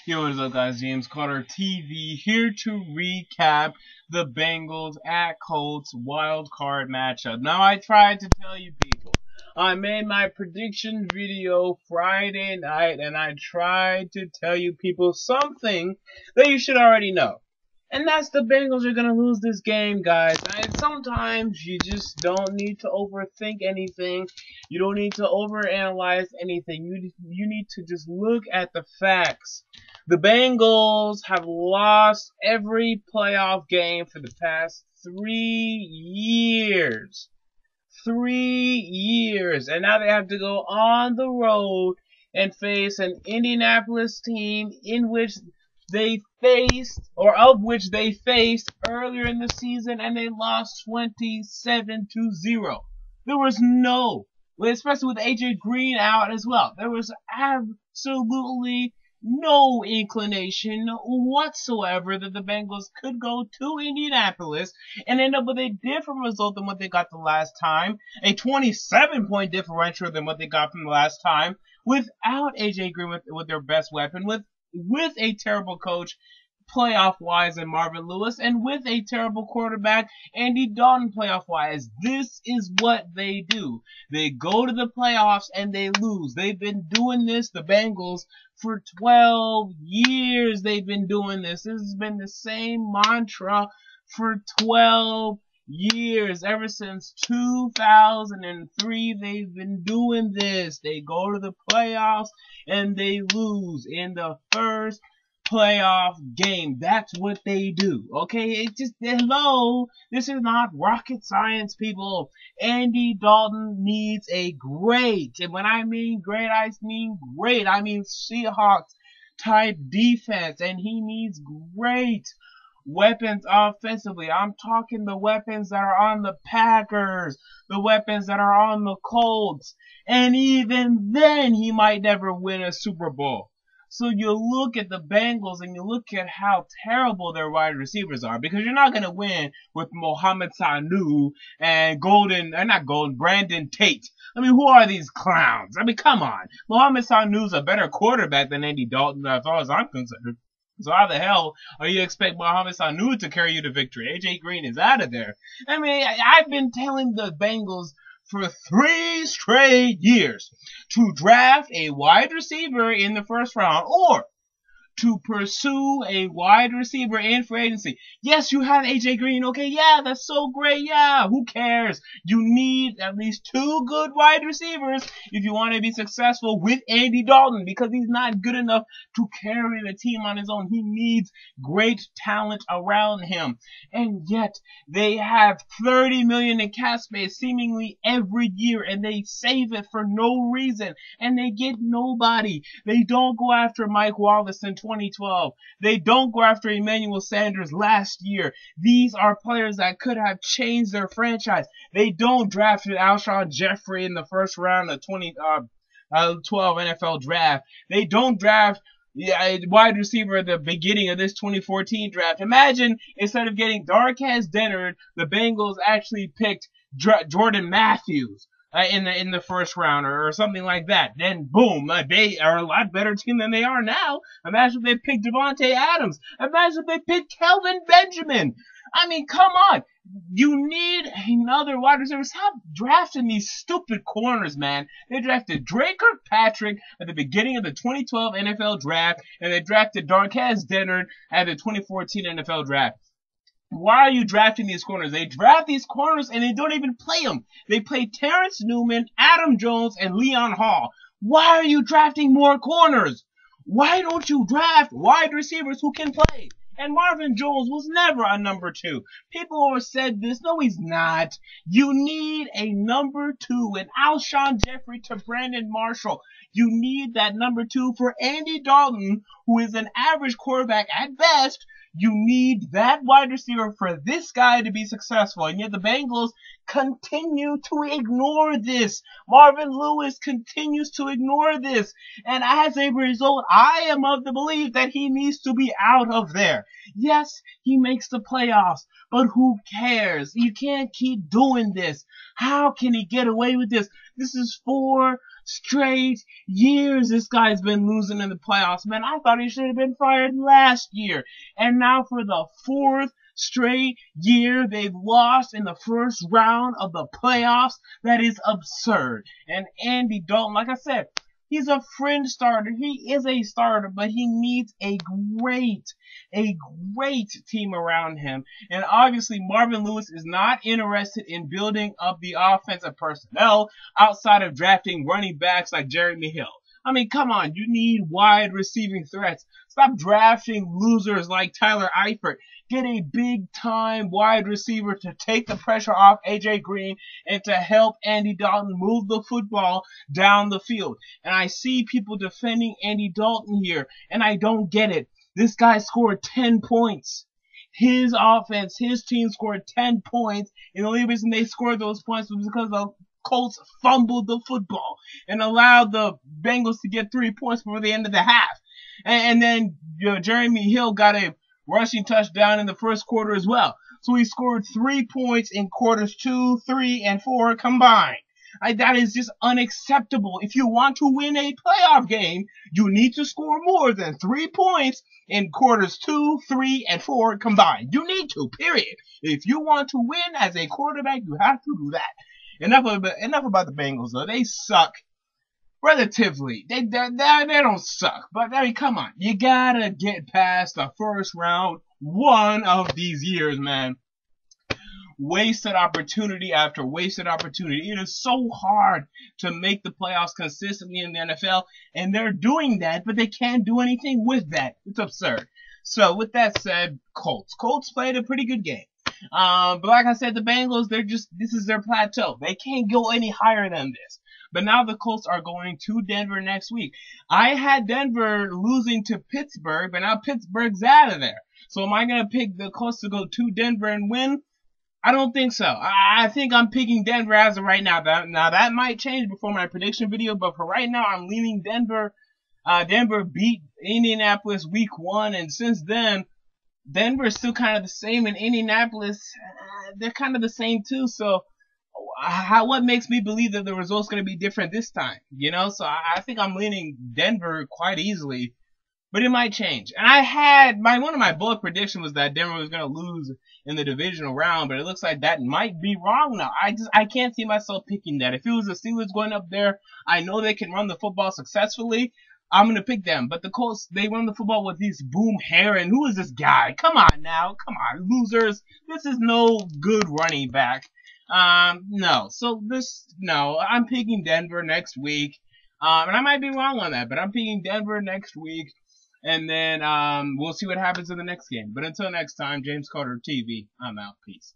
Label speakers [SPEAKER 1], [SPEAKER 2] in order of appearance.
[SPEAKER 1] Yo, what is up, guys? James Carter TV here to recap the Bengals at Colts wild card matchup. Now, I tried to tell you people, I made my prediction video Friday night, and I tried to tell you people something that you should already know. And that's the Bengals are going to lose this game, guys. And sometimes you just don't need to overthink anything. You don't need to overanalyze anything. You need to just look at the facts. The Bengals have lost every playoff game for the past 3 years. 3 years. And now they have to go on the road and face an Indianapolis team of which they faced earlier in the season, and they lost 27-0. There was especially with AJ Green out as well, there was absolutely no inclination whatsoever that the Bengals could go to Indianapolis and end up with a different result than what they got the last time, a 27-point differential than what they got from the last time, without AJ Green with their best weapon, with a terrible coach, playoff-wise, in Marvin Lewis, and with a terrible quarterback, Andy Dalton, playoff-wise. This is what they do. They go to the playoffs and they lose. They've been doing this, the Bengals, for 12 years. They've been doing this. This has been the same mantra for 12 years. Ever since 2003, they've been doing this. They go to the playoffs and they lose in the first playoff game. That's what they do. Okay, it's just, hello, this is not rocket science, people. Andy Dalton needs a great, and when I mean great, I mean great. I mean Seahawks type defense, and he needs great weapons offensively. I'm talking the weapons that are on the Packers, the weapons that are on the Colts, and even then he might never win a Super Bowl. So you look at the Bengals and you look at how terrible their wide receivers are, because you're not going to win with Mohamed Sanu and Brandon Tate. I mean, who are these clowns? I mean, come on. Mohamed Sanu's a better quarterback than Andy Dalton as far as I'm concerned. So how the hell are you expect Mohamed Sanu to carry you to victory? AJ Green is out of there. I mean, I've been telling the Bengals for 3 straight years to draft a wide receiver in the first round, or to pursue a wide receiver in free agency. Yes, you have AJ Green. Okay, yeah, that's so great. Yeah, who cares? You need at least 2 good wide receivers if you want to be successful with Andy Dalton, because he's not good enough to carry the team on his own. He needs great talent around him. And yet, they have $30 million in cap space seemingly every year, and they save it for no reason, and they get nobody. They don't go after Mike Wallace in 2012. They don't go after Emmanuel Sanders last year. These are players that could have changed their franchise. They don't draft Alshon Jeffrey in the first round of 2012 NFL draft. They don't draft a wide receiver at the beginning of this 2014 draft. Imagine, instead of getting Darqueze Dennard, the Bengals actually picked Jordan Matthews in the first round or something like that. Then boom, they are a lot better team than they are now. Imagine if they picked Devontae Adams. Imagine if they picked Kelvin Benjamin. I mean, come on. You need another wide receiver. Stop drafting these stupid corners, man. They drafted Drake Kirkpatrick at the beginning of the 2012 NFL draft, and they drafted Darqueze Dennard at the 2014 NFL draft. Why are you drafting these corners? They draft these corners and they don't even play them. They play Terrence Newman, Adam Jones, and Leon Hall. Why are you drafting more corners? Why don't you draft wide receivers who can play? And Marvin Jones was never a number 2. People have said this. No, he's not. You need a number 2, an Alshon Jeffrey to Brandon Marshall. You need that number 2 for Andy Dalton, who is an average quarterback at best. You need that wide receiver for this guy to be successful. And yet the Bengals continue to ignore this. Marvin Lewis continues to ignore this. And as a result, I am of the belief that he needs to be out of there. Yes, he makes the playoffs, but who cares? You can't keep doing this. How can he get away with this? This is 4 straight years this guy's been losing in the playoffs. Man, I thought he should have been fired last year. And now for the fourth straight year they've lost in the first round of the playoffs. That is absurd. And Andy Dalton, like I said, he's a fringe starter. He is a starter, but he needs a great team around him. And obviously, Marvin Lewis is not interested in building up the offensive personnel outside of drafting running backs like Jeremy Hill. I mean, come on, you need wide receiving threats. Stop drafting losers like Tyler Eifert. Get a big-time wide receiver to take the pressure off A.J. Green and to help Andy Dalton move the football down the field. And I see people defending Andy Dalton here, and I don't get it. This guy scored 10 points. His offense, his team scored 10 points, and the only reason they scored those points was because the Colts fumbled the football and allowed the Bengals to get 3 points before the end of the half. And then Jeremy Hill got a rushing touchdown in the first quarter as well. So he scored 3 points in quarters 2, 3, and 4 combined. That is just unacceptable. If you want to win a playoff game, you need to score more than 3 points in quarters 2, 3, and 4 combined. You need to, period. If you want to win as a quarterback, you have to do that. Enough about the Bengals, though. They suck. Relatively. They don't suck. But, I mean, come on. You gotta get past the first round one of these years, man. Wasted opportunity after wasted opportunity. It is so hard to make the playoffs consistently in the NFL, and they're doing that, but they can't do anything with that. It's absurd. So, with that said, Colts. Colts played a pretty good game. But like I said, the Bengals, this is their plateau. They can't go any higher than this. But now the Colts are going to Denver next week. I had Denver losing to Pittsburgh, but now Pittsburgh's out of there. So am I going to pick the Colts to go to Denver and win? I don't think so. I think I'm picking Denver as of right now. Now that might change before my prediction video, but for right now, I'm leaning Denver. Denver beat Indianapolis week 1, and since then, Denver is still kind of the same, and Indianapolis, they're kind of the same too. So what makes me believe that the result's going to be different this time? You know, so I think I'm leaning Denver quite easily, but it might change. And I had one of my bold predictions was that Denver was going to lose in the divisional round, but it looks like that might be wrong now. I can't see myself picking that. If it was the Steelers going up there, I know they can run the football successfully. I'm going to pick them. But the Colts, they run the football with these Boom Herron. Who is this guy? Come on now. Come on, losers. This is no good running back. No. No. I'm picking Denver next week. And I might be wrong on that, but I'm picking Denver next week. And then, we'll see what happens in the next game. But until next time, James Carter TV, I'm out. Peace.